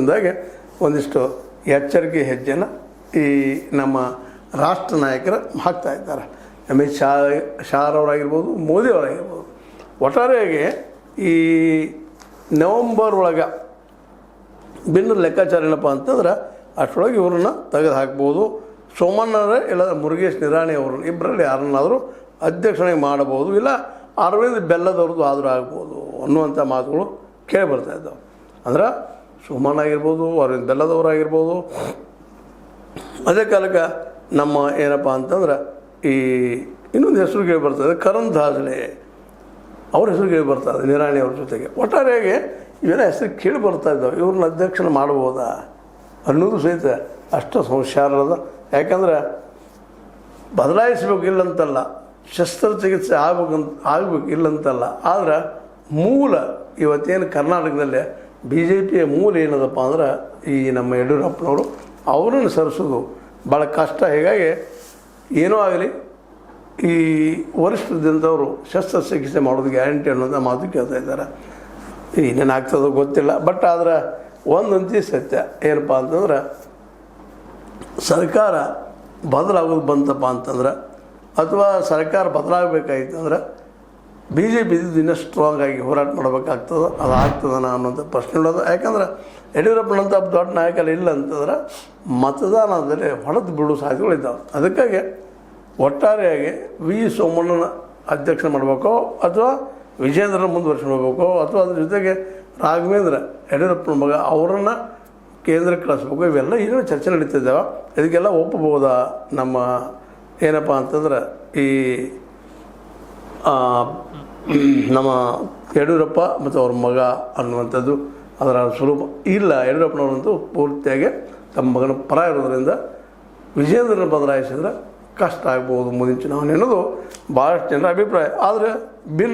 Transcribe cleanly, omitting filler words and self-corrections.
ದೃಷ್ಟಿಯಿಂದಾಗಿ ಒಂದಿಷ್ಟು ಎಚ್ಚರಿಕೆ ಹೆಜ್ಜೆನ ಈ ನಮ್ಮ ರಾಷ್ಟ್ರ ನಾಯಕರು ಹಾಕ್ತಾ ಇದ್ದಾರೆ. ಅಮಿತ್ ಶಾರವರಾಗಿರ್ಬೋದು, ಮೋದಿಯವರಾಗಿರ್ಬೋದು. ಒಟ್ಟಾರೆಯಾಗಿ ಈ ನವಂಬರ್ ಒಳಗೆ ಭಿನ್ನ ಲೆಕ್ಕಾಚಾರ ಏನಪ್ಪ ಅಂತಂದ್ರೆ ಅಷ್ಟರೊಳಗೆ ಇವ್ರನ್ನ ತೆಗೆದು ಹಾಕ್ಬೋದು. ಸೋಮಣ್ಣರೇ ಇಲ್ಲ ಮುರುಗೇಶ್ ನಿರಾಣಿ ಅವ್ರನ್ನ ಇಬ್ಬರಲ್ಲಿ ಯಾರನ್ನಾದರೂ ಅಧ್ಯಕ್ಷನಾಗಿ ಮಾಡಬಹುದು, ಇಲ್ಲ ಅರವಿಂದ್ ಬೆಲ್ಲದವ್ರದ್ದು ಆದರೂ ಆಗ್ಬೋದು ಅನ್ನುವಂಥ ಮಾತುಗಳು ಕೇಳಿ ಬರ್ತಾಯಿದ್ದಾವೆ. ಅಂದ್ರೆ ಸೋಮಣ್ಣ ಆಗಿರ್ಬೋದು, ಅರವಿಂದ್ ಬೆಲ್ಲದವರಾಗಿರ್ಬೋದು. ಅದೇ ಕಾಲಕ್ಕೆ ನಮ್ಮ ಏನಪ್ಪ ಅಂತಂದ್ರೆ ಈ ಇನ್ನೊಂದು ಹೆಸರು ಕೇಳಿ ಬರ್ತದೆ, ಕರಣ್ ಧಾಜ್ಲೆ ಅವ್ರ ಹೆಸರು ಕೇಳಿ ಬರ್ತದೆ ನಿರಾಣಿ ಅವ್ರ ಜೊತೆಗೆ. ಒಟ್ಟಾರೆಯಾಗಿ ಇವೆಲ್ಲ ಹೆಸರು ಕೇಳಿ ಬರ್ತಾ ಇದ್ದಾವೆ. ಇವ್ರನ್ನ ಅಧ್ಯಕ್ಷನ ಮಾಡ್ಬೋದಾ ಅನ್ನೋದು ಸಹಿತ ಅಷ್ಟು ಸಂಶಯಾರದ. ಯಾಕಂದ್ರೆ ಬದಲಾಯಿಸಬೇಕು ಇಲ್ಲಂತಲ್ಲ, ಶಸ್ತ್ರಚಿಕಿತ್ಸೆ ಆಗಬೇಕು ಇಲ್ಲಂತಲ್ಲ. ಆದರೆ ಮೂಲ ಇವತ್ತೇನು ಕರ್ನಾಟಕದಲ್ಲೇ ಬಿ ಜೆ ಪಿಯ ಮೂಲ ಏನದಪ್ಪ ಅಂದ್ರೆ ಈ ನಮ್ಮ ಯಡಿಯೂರಪ್ಪನವರು ಅವರನ್ನು ಸರಿಸೋದು ಭಾಳ ಕಷ್ಟ. ಹೀಗಾಗಿ ಏನೋ ಆಗಲಿ ಈ ವರಿಷ್ಠದಂಥವರು ಶಸ್ತ್ರಚಿಕಿತ್ಸೆ ಮಾಡೋದು ಗ್ಯಾರಂಟಿ ಅನ್ನೋದು ಮಾತು ಕೇಳ್ತಾ ಇದ್ದಾರೆ. ಇನ್ನೇನು ಆಗ್ತದೋ ಗೊತ್ತಿಲ್ಲ. ಬಟ್ ಆದರೆ ಒಂದಂತಿ ಸತ್ಯ ಏನಪ್ಪ ಅಂತಂದ್ರೆ ಸರ್ಕಾರ ಬದಲಾಗೋದು ಬಂತಪ್ಪ ಅಂತಂದ್ರೆ ಅಥವಾ ಸರ್ಕಾರ ಬದಲಾಗಬೇಕಾಗಿತ್ತು ಅಂದ್ರೆ ಬಿ ಜೆ ಪಿ ಇನ್ನಷ್ಟು ಸ್ಟ್ರಾಂಗ್ ಆಗಿ ಹೋರಾಟ ಮಾಡಬೇಕಾಗ್ತದೆ. ಅದು ಆಗ್ತದನ ಅನ್ನೋಂಥ ಪ್ರಶ್ನೆ ಉಳ್ಳೋದು. ಯಾಕಂದ್ರೆ ಯಡಿಯೂರಪ್ಪನಂಥ ದೊಡ್ಡ ನಾಯಕರು ಇಲ್ಲ ಅಂತಂದ್ರೆ ಮತದಾನದಲ್ಲಿ ಹೊಡೆದು ಬಿಡೋ ಸಾಧ್ಯತೆಗಳಿದ್ದಾವೆ. ಅದಕ್ಕಾಗಿ ಒಟ್ಟಾರೆಯಾಗಿ ವಿ ಸೋಮಣ್ಣನ ಅಧ್ಯಕ್ಷ ಮಾಡಬೇಕೋ ಅಥವಾ ವಿಜೇಂದ್ರನ ಮುಂದುವರ್ಸ್ಕೊಂಡು ಹೋಗ್ಬೇಕೋ ಅಥವಾ ಅದ್ರ ಜೊತೆಗೆ ರಾಘವೇಂದ್ರ ಯಡಿಯೂರಪ್ಪನ ಮಗ ಅವರನ್ನು ಕೇಂದ್ರಕ್ಕೆ ಕಳಿಸ್ಬೇಕು, ಇವೆಲ್ಲ ಏನೋ ಚರ್ಚೆ ನಡೀತಿದ್ದಾವೆ. ಇದಕ್ಕೆಲ್ಲ ಒಪ್ಪಬಹುದಾ ನಮ್ಮ ಏನಪ್ಪ ಅಂತಂದ್ರೆ ಈ ನಮ್ಮ ಯಡಿಯೂರಪ್ಪ ಮತ್ತು ಅವ್ರ ಮಗ ಅನ್ನುವಂಥದ್ದು ಅದರ ಸ್ವರೂಪ ಇಲ್ಲ. ಯಡಿಯೂರಪ್ಪನವರಂತೂ ಪೂರ್ತಿಯಾಗಿ ತಮ್ಮ ಮಗನ ಪರ ಇರೋದರಿಂದ ವಿಜೇಂದ್ರನ ಬದಲಾಯಿಸಿದ್ರೆ ಕಷ್ಟ ಆಗ್ಬೋದು ಮುಂದಿನ ಚುನಾವಣೆ ಅನ್ನೋದು ಭಾಳಷ್ಟು ಜನರ ಅಭಿಪ್ರಾಯ. ಆದರೆ ಭಿನ್ನ